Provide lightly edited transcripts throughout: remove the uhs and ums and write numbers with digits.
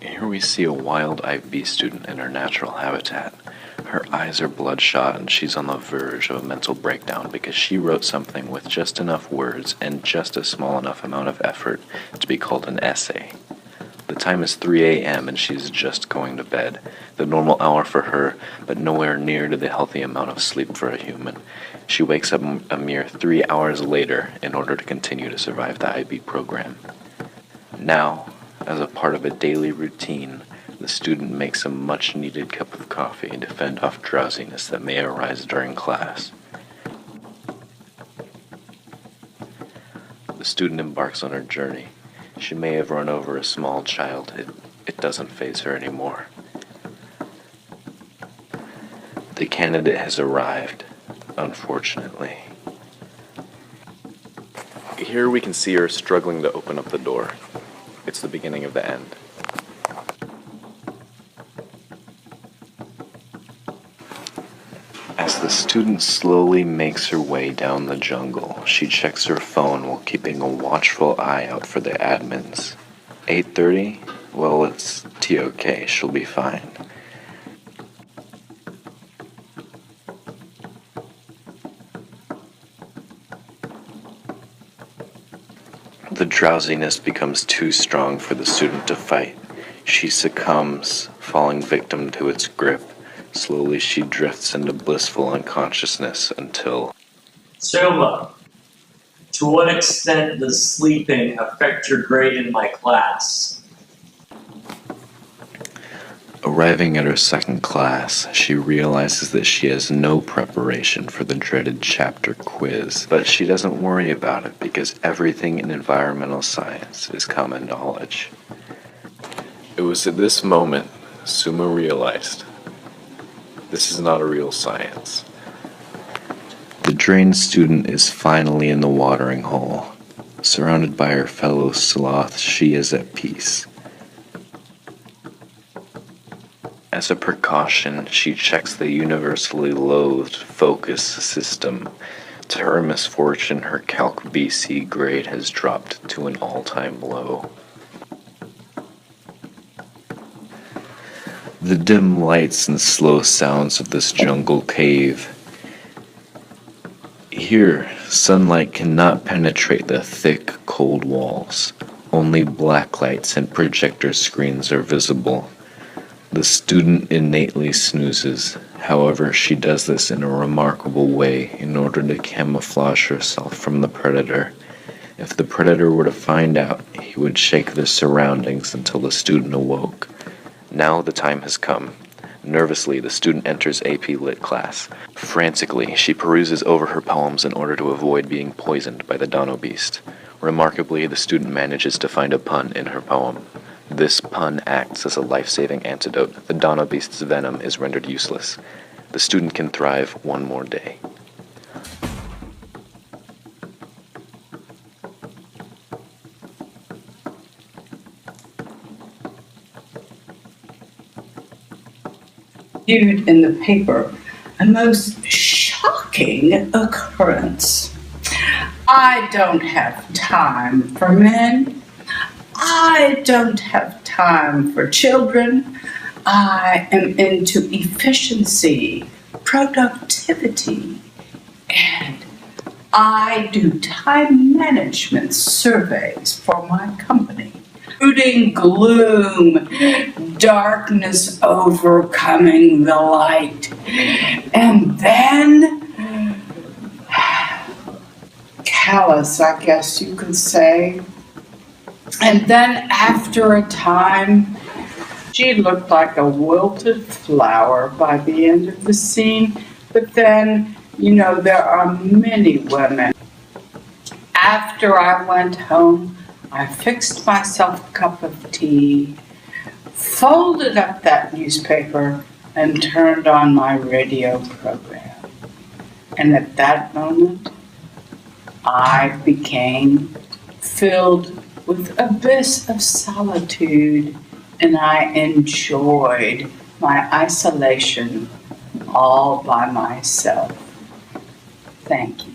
Here we see a wild IB student in her natural habitat. Her eyes are bloodshot and she's on the verge of a mental breakdown because she wrote something with just enough words and just a small enough amount of effort to be called an essay. The time is 3 a.m. and she's just going to bed, the normal hour for her, but nowhere near to the healthy amount of sleep for a human. She wakes up a mere 3 hours later in order to continue to survive the IB program. Now, as a part of a daily routine, the student makes a much-needed cup of coffee to fend off drowsiness that may arise during class. The student embarks on her journey. She may have run over a small child. It doesn't faze her anymore. The candidate has arrived, unfortunately. Here we can see her struggling to open up the door. It's the beginning of the end. As the student slowly makes her way down the jungle, she checks her phone while keeping a watchful eye out for the admins. 8:30? Well, it's T-OK, she'll be fine. The drowsiness becomes too strong for the student to fight. She succumbs, falling victim to its grip. Slowly she drifts into blissful unconsciousness until... Soma, to what extent does sleeping affect your grade in my class? Arriving at her second class, she realizes that she has no preparation for the dreaded chapter quiz. But she doesn't worry about it because everything in environmental science is common knowledge. It was at this moment Suma realized this is not a real science. The drained student is finally in the watering hole. Surrounded by her fellow sloths, she is at peace. As a precaution, she checks the universally loathed focus system. To her misfortune, her Calc BC grade has dropped to an all-time low. The dim lights and slow sounds of this jungle cave. Here, sunlight cannot penetrate the thick, cold walls. Only black lights and projector screens are visible. The student innately snoozes. However, she does this in a remarkable way in order to camouflage herself from the predator. If the predator were to find out, he would shake the surroundings until the student awoke. Now the time has come. Nervously, the student enters AP Lit class. Frantically, she peruses over her poems in order to avoid being poisoned by the Dono Beast. Remarkably, the student manages to find a pun in her poem. This pun acts as a life-saving antidote. The Dono Beast's venom is rendered useless. The student can thrive one more day. Viewed in the paper a most shocking occurrence. I don't have time for men. I don't have time for children. I am into efficiency, productivity, and I do time management surveys for my company. Brooding gloom, darkness overcoming the light, and then callous, I guess you could say. And then after a time, she looked like a wilted flower by the end of the scene. But then, there are many women. After I went home, I fixed myself a cup of tea, folded up that newspaper, and turned on my radio program. And at that moment, I became filled with abyss of solitude, and I enjoyed my isolation all by myself. Thank you.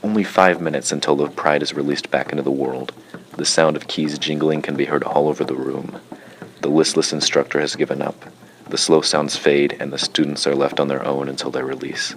Only 5 minutes until the Pride is released back into the world. The sound of keys jingling can be heard all over the room. The listless instructor has given up. The slow sounds fade, and the students are left on their own until their release.